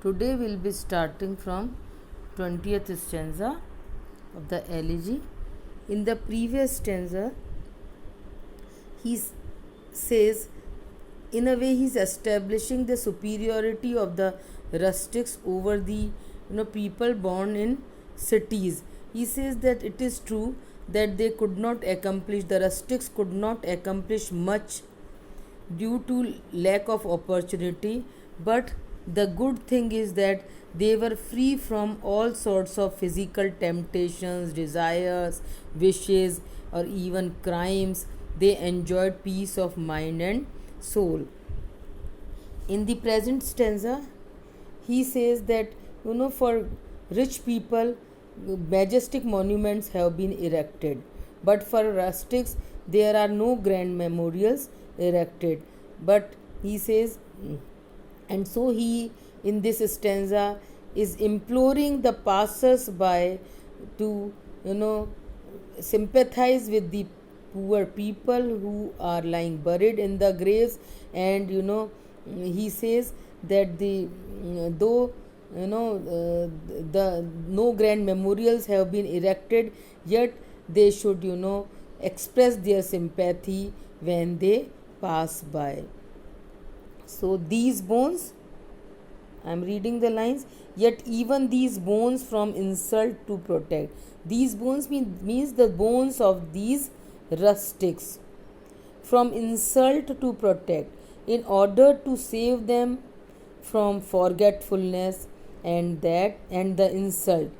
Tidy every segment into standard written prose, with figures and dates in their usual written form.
Today we'll be starting from 20th stanza of the elegy. In the previous stanza, he says, in a way, he's establishing the superiority of the rustics over the people born in cities. He says that it is true that the rustics could not accomplish much due to lack of opportunity, but the good thing is that they were free from all sorts of physical temptations, desires, wishes, or even crimes. They enjoyed peace of mind and soul. In the present stanza, he says that for rich people majestic monuments have been erected, but for rustics there are no grand memorials erected. But he says, and so he in this stanza is imploring the passers by to you know sympathize with the poor people who are lying buried in the graves. And he says that the though the no grand memorials have been erected, yet they should express their sympathy when they pass by. So these bones, I am reading the lines, yet even these bones from insult to protect. These bones means the bones of these rustics from insult to protect, in order to save them from forgetfulness and the insult.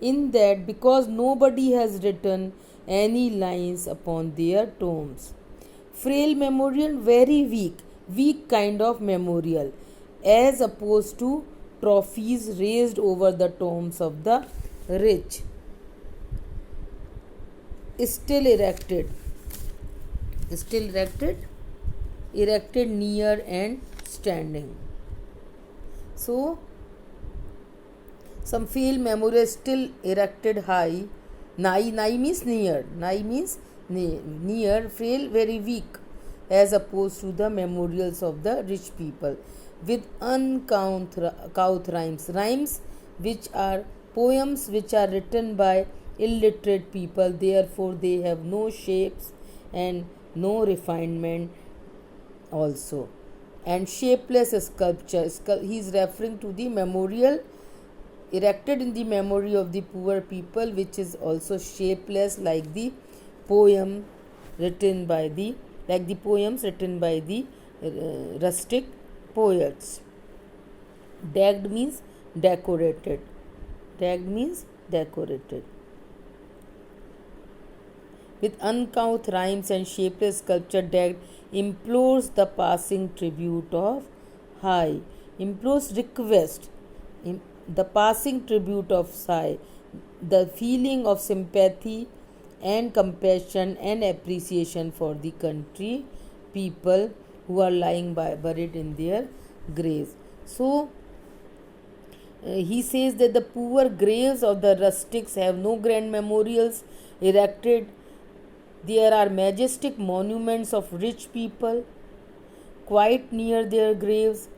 In that, because nobody has written any lines upon their tombs. Frail memorial, very weak kind of memorial, as opposed to trophies raised over the tombs of the rich, still erected, erected near and standing. So, some field memorial still erected high. Nigh means near. Nigh means near. Frail, very weak, as opposed to the memorials of the rich people, with uncouth rhymes. Rhymes which are poems which are written by illiterate people. Therefore, they have no shapes and no refinement also. And shapeless sculpture. He is referring to the memorial erected in the memory of the poor people, which is also shapeless, like the poems written by the rustic poets. Decked means decorated. Decked means decorated. With uncouth rhymes and shapeless sculpture, decked implores the passing tribute of high. Implores request the passing tribute of sigh, the feeling of sympathy and compassion and appreciation for the country people who are lying buried in their graves. So, he says that the poor graves of the rustics have no grand memorials erected. There are majestic monuments of rich people quite near their graves,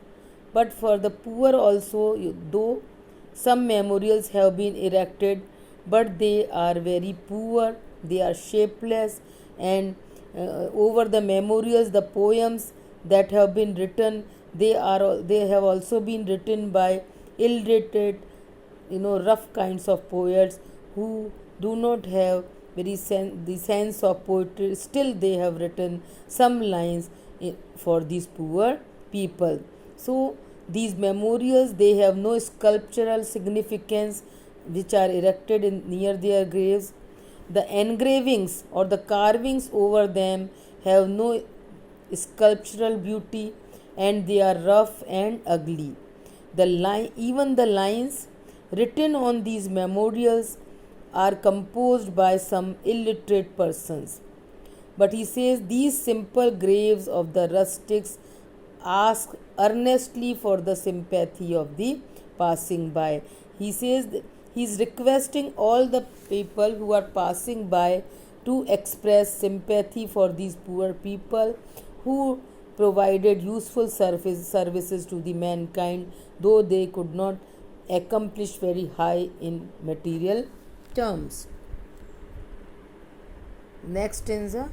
but for the poor also, though some memorials have been erected, but they are very poor, they are shapeless, and over the memorials, the poems that have been written, they have also been written by illiterate, rough kinds of poets who do not have the sense of poetry. Still, they have written some lines for these poor people. So these memorials, they have no sculptural significance which are erected near their graves. The engravings or the carvings over them have no sculptural beauty, and they are rough and ugly. Even the lines written on these memorials are composed by some illiterate persons. But he says these simple graves of the rustics ask earnestly for the sympathy of the passing by. He says he is requesting all the people who are passing by to express sympathy for these poor people who provided useful services to the mankind, though they could not accomplish very high in material terms. Next stanza.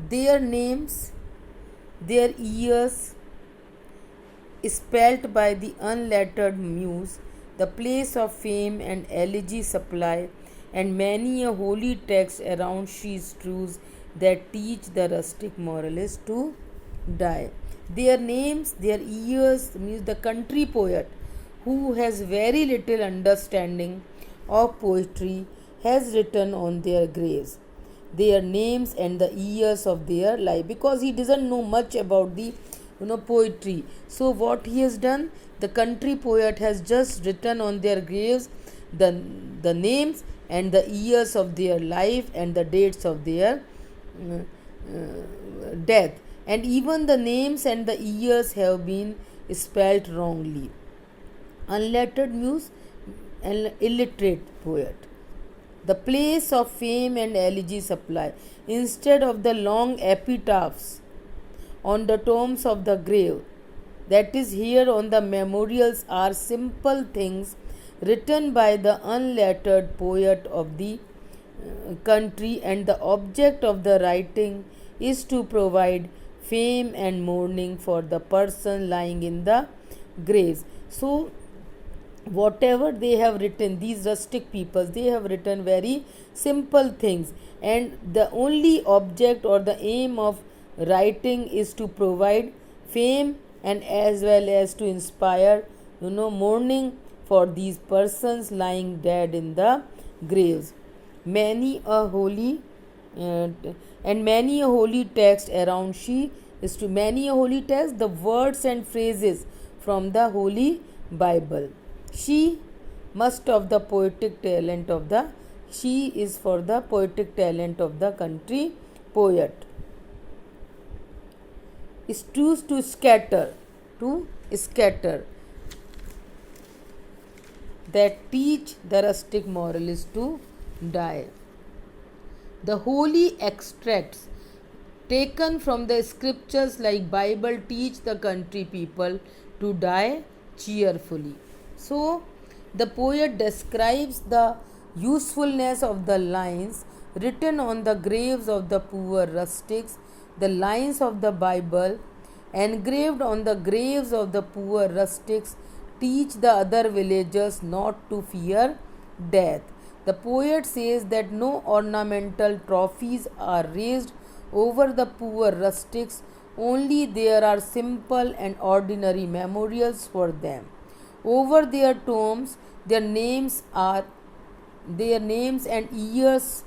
Their names, their years, spelt by the unlettered muse, the place of fame and elegy supply, and many a holy text around she strews that teach the rustic moralist to die. Their names, their years, means the country poet who has very little understanding of poetry has written on their graves their names and the years of their life, because he doesn't know much about the poetry. So what he has done, the country poet has just written on their graves the names and the years of their life and the dates of their death, and even the names and the years have been spelled wrongly. Unlettered muse, an illiterate poet. The place of fame and elegy supply. Instead of the long epitaphs on the tombs of the grave, that is, here on the memorials are simple things written by the unlettered poet of the country, and the object of the writing is to provide fame and mourning for the person lying in the graves. So whatever they have written, these rustic peoples, they have written very simple things, and the only object or the aim of writing is to provide fame and as well as to inspire mourning for these persons lying dead in the graves. Many a holy and many a holy text around she is to many a holy text, the words and phrases from the Holy Bible. She must of the poetic talent of the, she is for the poetic talent of the country poet. Is to scatter, that teach the rustic moralist to die. The holy extracts taken from the scriptures like Bible teach the country people to die cheerfully. So the poet describes the usefulness of the lines written on the graves of the poor rustics, the lines of the Bible engraved on the graves of the poor rustics teach the other villagers not to fear death. The poet says that no ornamental trophies are raised over the poor rustics, only there are simple and ordinary memorials for them. Over their tombs, their names and years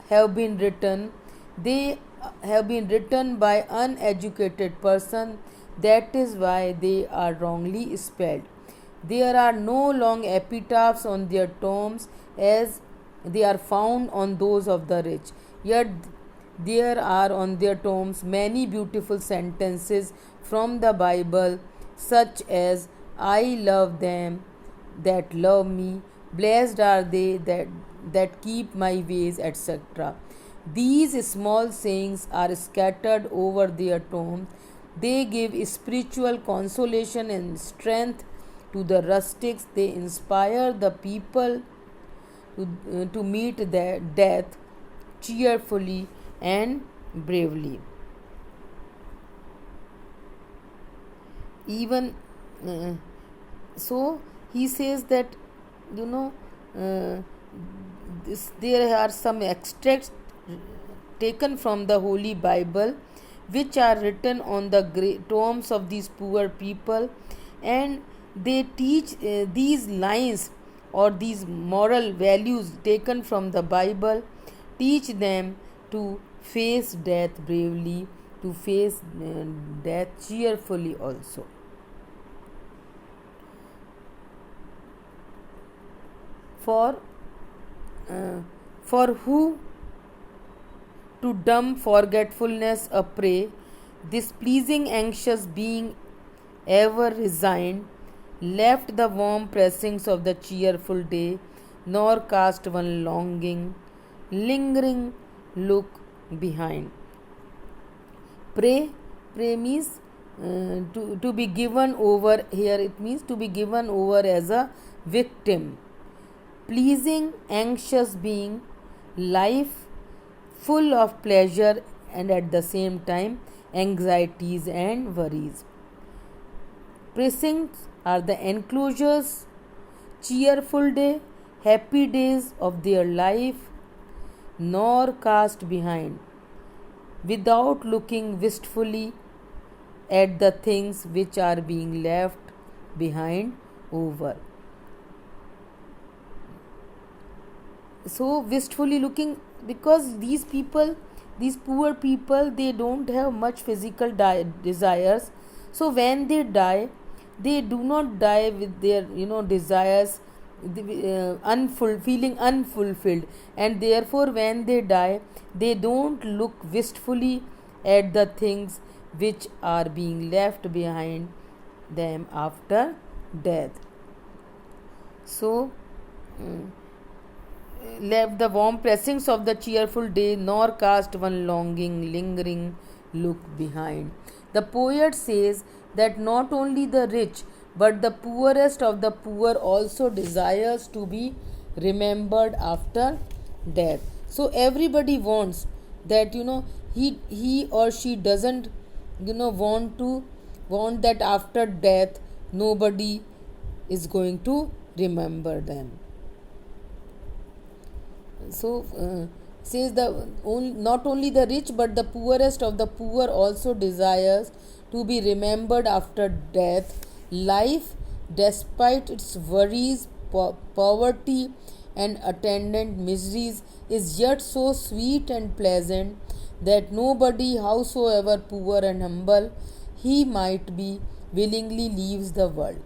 have been written. They have been written by uneducated person. That is why they are wrongly spelled. There are no long epitaphs on their tombs as they are found on those of the rich. Yet there are on their tombs many beautiful sentences from the Bible, such as I love them that love me, blessed are they that keep my ways, etc. These small sayings are scattered over their tombs. They give spiritual consolation and strength to the rustics. They inspire the people to meet their death cheerfully and bravely. Even so, he says that uh, there are some extracts taken from the Holy Bible which are written on the tombs of these poor people, and they teach these lines or these moral values taken from the Bible, teach them to face death bravely, to face death cheerfully also. For who to dumb forgetfulness a prey, displeasing anxious being ever resigned, left the warm pressings of the cheerful day, nor cast one lingering look behind. Pray prey means to be given over. Here it means to be given over as a victim. Pleasing, anxious being, life full of pleasure and at the same time anxieties and worries. Precincts are the enclosures, cheerful day, happy days of their life, nor cast behind, without looking wistfully at the things which are being left behind over. So wistfully looking, because these poor people, they don't have much physical desires. So when they die, they do not die with their desires feeling unfulfilled, and therefore when they die, they don't look wistfully at the things which are being left behind them after death. So left the warm pressings of the cheerful day, nor cast one longing, lingering look behind. The poet says that not only the rich but the poorest of the poor also desires to be remembered after death. So everybody wants that he or she doesn't want that after death nobody is going to remember them. So says not only the rich but the poorest of the poor also desires to be remembered after death. Life, despite its worries, poverty and attendant miseries, is yet so sweet and pleasant that nobody, howsoever poor and humble he might be, willingly leaves the world.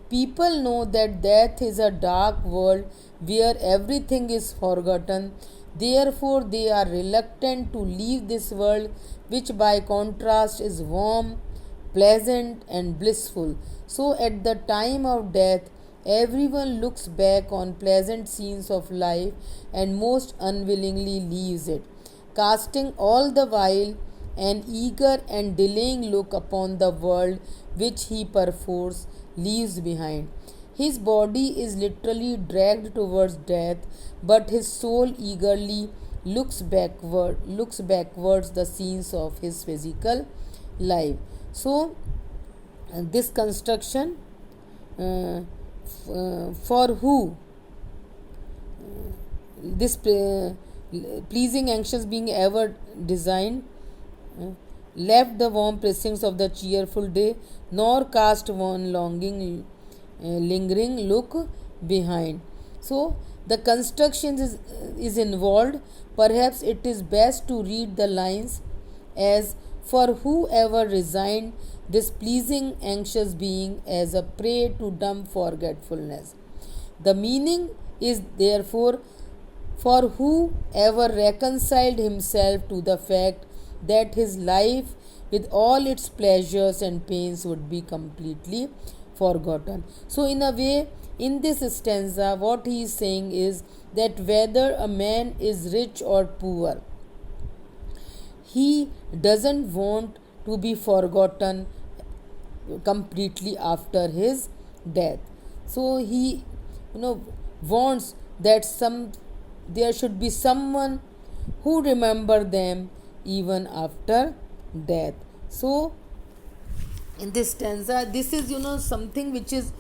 People know that death is a dark world where everything is forgotten. Therefore, they are reluctant to leave this world, which by contrast is warm, pleasant, and blissful. So, at the time of death, everyone looks back on pleasant scenes of life and most unwillingly leaves it, casting all the while an eager and delaying look upon the world which he perforce leaves behind. His body is literally dragged towards death, but his soul eagerly looks backwards the scenes of his physical life. So, this construction for who this pleasing anxious being ever designed left the warm precincts of the cheerful day, nor cast one longing lingering look behind. So the construction is involved. Perhaps it is best to read the lines as, for whoever resigned this pleasing anxious being as a prey to dumb forgetfulness. The meaning is therefore, for whoever reconciled himself to the fact that his life with all its pleasures and pains would be completely forgotten. So in a way, in this stanza, what he is saying is that whether a man is rich or poor, he doesn't want to be forgotten completely after his death. So he wants that there should be someone who remember them even after death. So in this stanza, this is something which is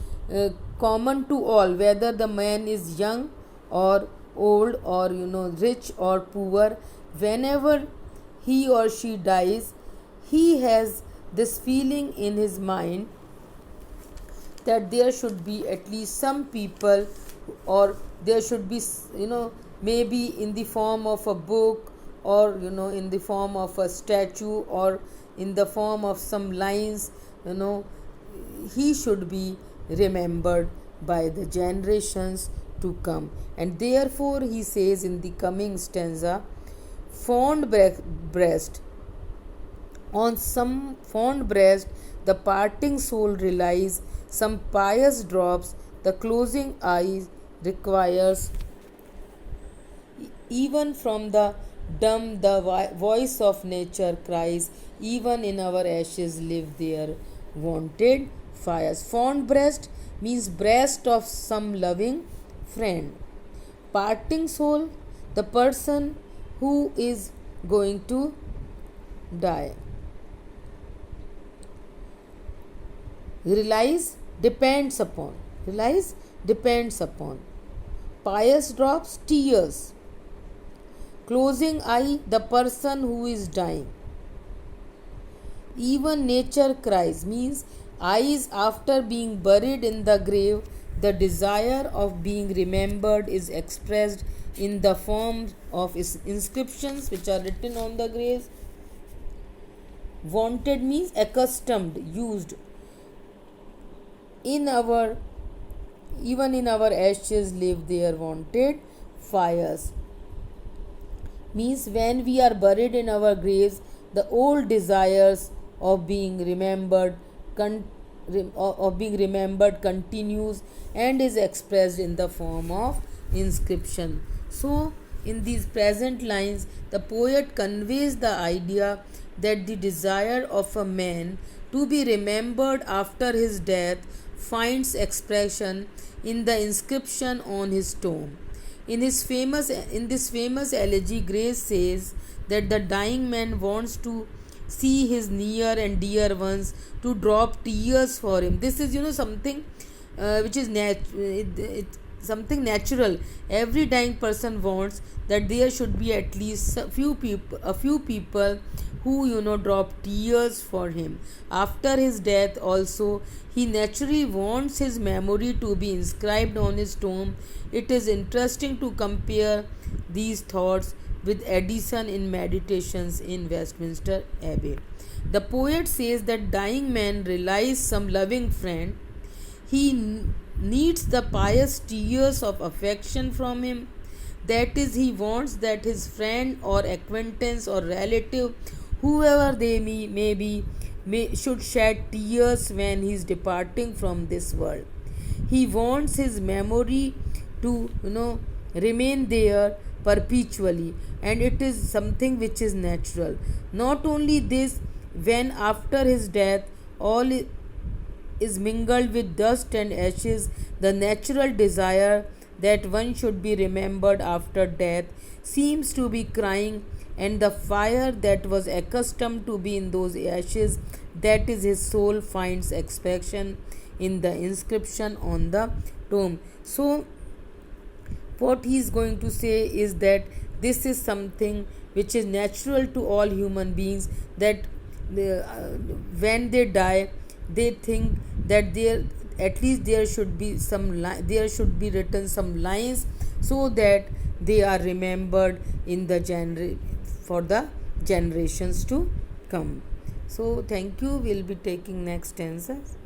common to all, whether the man is young or old, or rich or poor. Whenever he or she dies, he has this feeling in his mind that there should be at least some people, or there should be maybe in the form of a book, or in the form of a statue, or in the form of some lines, he should be remembered by the generations to come. And therefore he says in the coming stanza, fond breast, on some fond breast the parting soul relies, some pious drops the closing eyes requires, even from the Dumb the voice of nature cries, even in our ashes live their wanted fires. Fond breast means breast of some loving friend. Parting soul, the person who is going to die. Relies depends upon. Relies depends upon. Pious drops tears. Closing eye, the person who is dying. Even nature cries means eyes after being buried in the grave, the desire of being remembered is expressed in the form of inscriptions which are written on the graves. Wanted means accustomed, used. In our even in our ashes live their wanted fires means when we are buried in our graves, the old desires of being remembered continues and is expressed in the form of inscription. So in these present lines, the poet conveys the idea that the desire of a man to be remembered after his death finds expression in the inscription on his tomb. In this famous elegy, Grace says that the dying man wants to see his near and dear ones to drop tears for him. This is something which is something natural. Every dying person wants that there should be at least a few people who drop tears for him after his death. Also, he naturally wants his memory to be inscribed on his tomb. It is interesting to compare these thoughts with Addison in Meditations in Westminster Abbey. The poet says that dying man relies some loving friend. He needs the pious tears of affection from him. That is, he wants that his friend or acquaintance or relative, whoever they may be, should shed tears when he is departing from this world. He wants his memory to remain there perpetually, and it is something which is natural. Not only this, when after his death all is mingled with dust and ashes, the natural desire that one should be remembered after death seems to be crying, and the fire that was accustomed to be in those ashes, that is his soul, finds expression in the inscription on the tomb. So what he is going to say is that this is something which is natural to all human beings, that when they die, they think that at least there should be there should be written some lines so that they are remembered in the for the generations to come. So thank you. We'll be taking next stanzas.